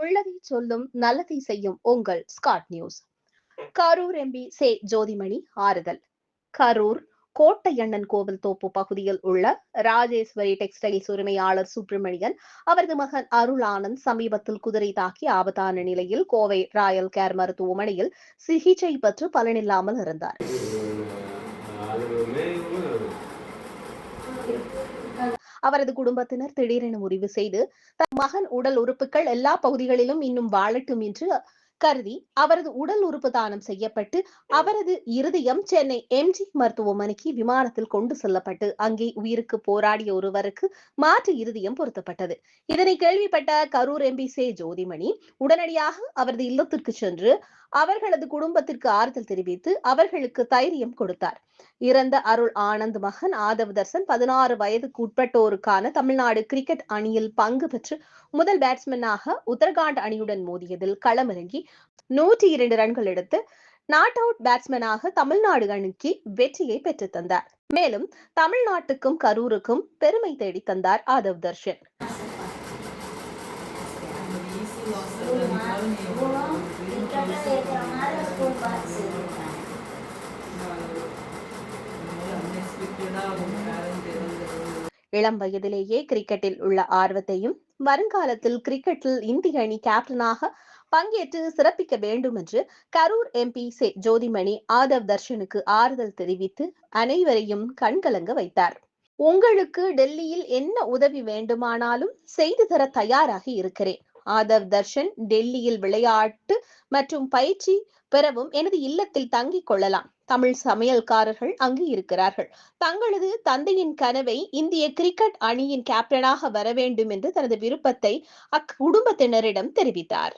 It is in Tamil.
உள்ளதை சொல்லும் நல்லதை செய்யும் உங்கள் ஸ்காட் நியூஸ். கரூர் எம்பி சே ஜோதிமணி ஆறுதல். கரூர் கோட்டையண்ணன் கோவில் தோப்பு பகுதியில் உள்ள ராஜேஸ்வரி டெக்ஸ்டைல்ஸ் உரிமையாளர் சுப்பிரமணியன் அவரது மகன் அருள் ஆனந்த் சமீபத்தில் குதிரை தாக்கி ஆபத்தான நிலையில் கோவை ராயல் கேர் மருத்துவமனையில் சிகிச்சை பெற்று பலனில்லாமல் இருந்தார். அவரது குடும்பத்தினர் திடீரென முடிவு செய்து தன் மகன் உடல் உறுப்புகள் எல்லா பகுதிகளிலும் இன்னும் வாழட்டும் என்று கருதி அவரது உடல் உறுப்பு தானம் செய்யப்பட்டு அவரது இருதயம் சென்னை எம்ஜி மருத்துவமனைக்கு விமானத்தில் கொண்டு செல்லப்பட்டு அங்கே உயிருக்கு போராடிய ஒருவருக்கு மாற்று இருதயம் பொருத்தப்பட்டது. இதனை கேள்விப்பட்ட கரூர் எம்பி சே ஜோதிமணி உடனடியாக அவரது இல்லத்திற்கு சென்று அவர்களது குடும்பத்திற்கு ஆறுதல் தெரிவித்து அவர்களுக்கு தைரியம் கொடுத்தார். இறந்த அருள் ஆனந்த் மகன் ஆதவ் தர்சன் 16 வயதுக்கு உட்பட்டோருக்கான தமிழ்நாடு கிரிக்கெட் அணியில் பங்கு பெற்று முதல் பேட்ஸ்மேனாக உத்தரகாண்ட் அணியுடன் மோதியதில் களமிறங்கி 102 ரன்கள் எடுத்து நாட் அவுட் பேட்ஸ்மேனாக தமிழ்நாடு அணிக்கு வெற்றியை பெற்று தந்தார். மேலும் தமிழ்நாட்டுக்கும் கரூருக்கும் பெருமை தேடி தந்தார் ஆதவ் தர்ஷன். இளம் வயதிலேயே கிரிக்கெட்டில் உள்ள ஆர்வத்தையும் வருங்காலத்தில் கிரிக்கெட்டில் இந்திய அணி கேப்டனாக பங்கேற்று சிறப்பிக்க வேண்டும் என்று கரூர் எம்பி சே ஜோதிமணி ஆதவ் தர்ஷனுக்கு ஆறுதல் தெரிவித்து அனைவரையும் கண்கலங்க வைத்தார். உங்களுக்கு டெல்லியில் என்ன உதவி வேண்டுமானாலும் செய்து தர தயாராக இருக்கிறேன். ஆதவ் தர்ஷன் டெல்லியில் விளையாட்டு மற்றும் பயிற்சி பெறவும் எனது இல்லத்தில் தங்கிக் கொள்ளலாம். தமிழ் சமையல்காரர்கள் அங்கு இருக்கிறார்கள். தங்களது தந்தையின் கனவை இந்திய கிரிக்கெட் அணியின் கேப்டனாக வர வேண்டும் என்று தனது விருப்பத்தை அக்குடும்பத்தினரிடம் தெரிவித்தார்.